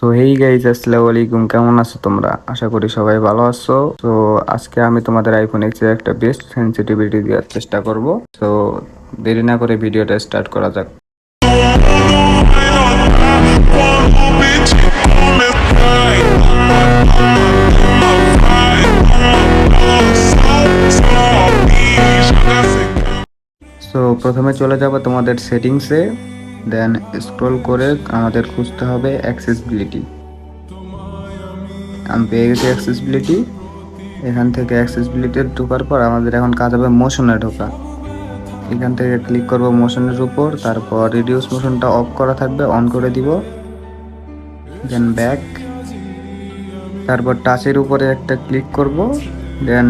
So hey guys, আসসালামু আলাইকুম। কেমন আছো তোমরা? আশা করি সবাই ভালো আছো। তো আজকে আমি তোমাদের আইফোন এক্স এর একটা বেস্ট সেন্সিটিভিটি দেওয়ার চেষ্টা করব। তো দেরি না করে ভিডিওটা স্টার্ট করা যাক। সো প্রথমে চলে যাব তোমাদের সেটিংসে, দেন স্ক্রল করে আমাদের খুঁজতে হবে অ্যাক্সেসিবিলিটি। আমি পেয়ে গেছি অ্যাক্সেসিবিলিটি। এখান থেকে অ্যাক্সেসিবিলিটি ঢোকার পর আমাদের এখন কাজ হবে মোশনে ঢোকা। এখান থেকে ক্লিক করব মোশনের উপর, তারপর রিডিউস মোশনটা অফ করা থাকবে, অন করে দিব, দেন ব্যাক। তারপর টাচের উপরে একটা ক্লিক করব, দেন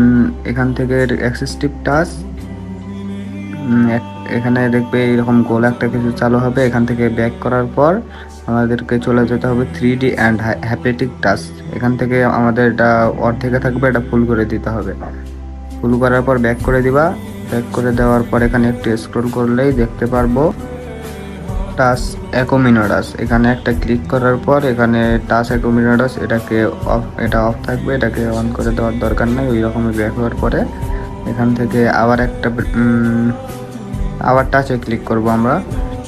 এখান থেকে অ্যাসিস্টিভ টাচ, এখানে দেখবে এরকম গোল একটা কিছু চালু হবে। এখান থেকে ব্যাক করার পর আমাদেরকে চলে যেতে হবে 3D অ্যান্ড হ্যাপটিক টাচ। এখান থেকে আমাদের এটা অর্ধেকে থাকবে, এটা ফুল করে দিতে হবে। ফুল করার পর ব্যাক করে দিবা। ব্যাক করে দেওয়ার পর এখানে একটু স্ক্রল করলেই দেখতে পারবো টাচ অ্যাকোমিনোডাস। এখানে একটা ক্লিক করার পর এখানে টাচ অ্যাকোমিনোডাস এটাকে অফ, এটা অফ থাকবে, এটাকে অন করে দেওয়ার দরকার নেই। ওই রকমই ব্যাক হওয়ার পরে এখান থেকে আবার একটা আবার টাচে ক্লিক করব আমরা।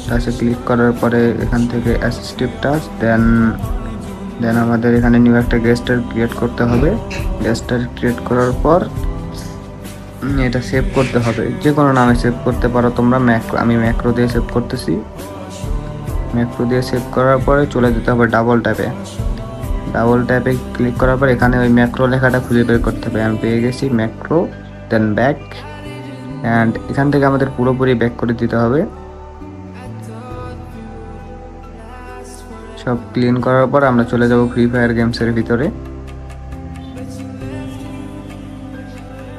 টাচে ক্লিক করার পরে এখান থেকে অ্যাসিস্টিভ টাচ, দেন আমাদের এখানে নিউ একটা গেস্টার ক্রিয়েট করতে হবে। গেস্টার ক্রিয়েট করার পর এটা সেভ করতে হবে, যে কোনো নামে সেভ করতে পারো তোমরা। আমি ম্যাক্রো দিয়ে সেভ করতেছি। ম্যাক্রো দিয়ে সেভ করার পরে চলে যেতে হবে ডাবল ট্যাপে। ডাবল ট্যাপে ক্লিক করার পর এখানে ওই ম্যাক্রো লেখাটা খুঁজে বের করতে হবে। আমি পেয়ে গেছি ম্যাক্রো, দেন ব্যাক, অ্যান্ড এখান থেকে আমাদের পুরোপুরি ব্যাক করে দিতে হবে। সব ক্লিন করার পর আমরা চলে যাব ফ্রি ফায়ার গেমসের ভিতরে।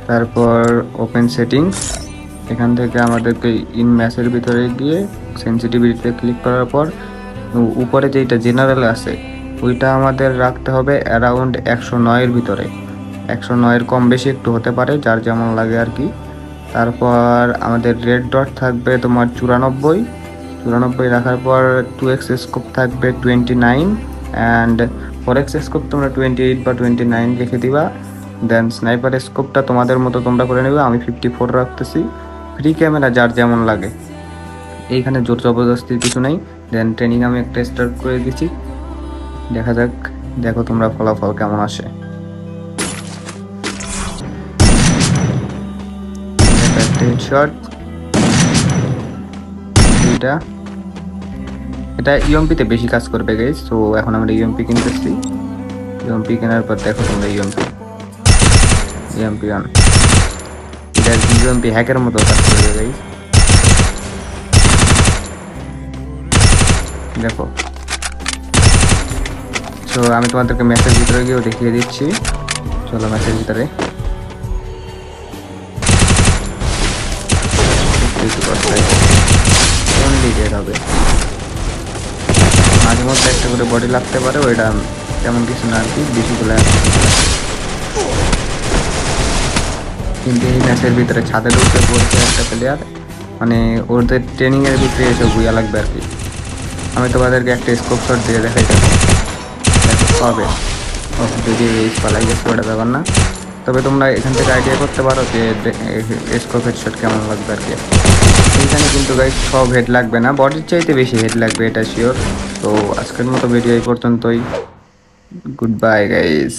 তারপর ওপেন সেটিংস, এখান থেকে আমাদেরকে ইন ম্যাচের ভিতরে গিয়ে সেন্সিটিভিটিতে ক্লিক করার পর উপরে যেটা জেনারেল আছে ওইটা আমাদের রাখতে হবে অ্যারাউন্ড 109-এর ভিতরে। 109-এর কম বেশি একটু হতে পারে, যার যেমন লাগে আর কি। তারপর আমাদের রেড ডট থাকবে তোমার 94 রাখার পর 2x স্কোপ থাকবে 29, অ্যান্ড 4x স্কোপ তোমরা 28 বা 29 রেখে দিবা। দেন স্নাইপার স্কোপটা তোমাদের মতো তোমরা করে নেবে। আমি 54 রাখতেছি। ফ্রি ক্যামেরা যার যেমন লাগে, এইখানে জোর জবরদস্তির কিছু নেই। দেন ট্রেনিং আমি একটা স্টার্ট করে দিচ্ছি, দেখা যাক, দেখো তোমরা ফলাফল কেমন আসে। একটা হেডশট, এটা ইউএমপিতে বেশি কাজ করবে গাইস। তো এখন আমরা ইউএমপি কিনতেছি। ইউএমপি কেনার পর দেখো তোমরা ইউএমপি অন, এটা ইউএমপি হ্যাকের মতো কাজ করবে গাইস। দেখো, তো আমি তোমাদেরকে ম্যাচের ভিতরে গিয়েও দেখিয়ে দিচ্ছি। চলো ম্যাচের ভিতরে। হবে মাঝে মধ্যে একটা করে বডি লাগতে পারে, ওইটা তেমন কিছু না আর কি, বেশি গুলো। কিন্তু এই ম্যাচের ভিতরে ছাদে ঢুকতে পড়ছে একটা প্লেয়ার, মানে ওদের ট্রেনিংয়ের ভিতরে এসে বুঝা লাগবে আর কি। আমি তোমাদেরকে একটা স্কোপ শট দিয়ে দেখাই যাবো, হবে যদি পালাই গেছে ওটা ব্যাপার না। তবে তোমরা এখান থেকে আইডিয়া করতে পারো যে স্কোপ হেডশট কেমন লাগবে আর কি। এইখানে কিন্তু গাইস সব হেড লাগবে না, বডির চাইতে বেশি হেড লাগবে, এটা শিওর। তো আজকের মতো ভিডিও এই পর্যন্তই। Good bye guys.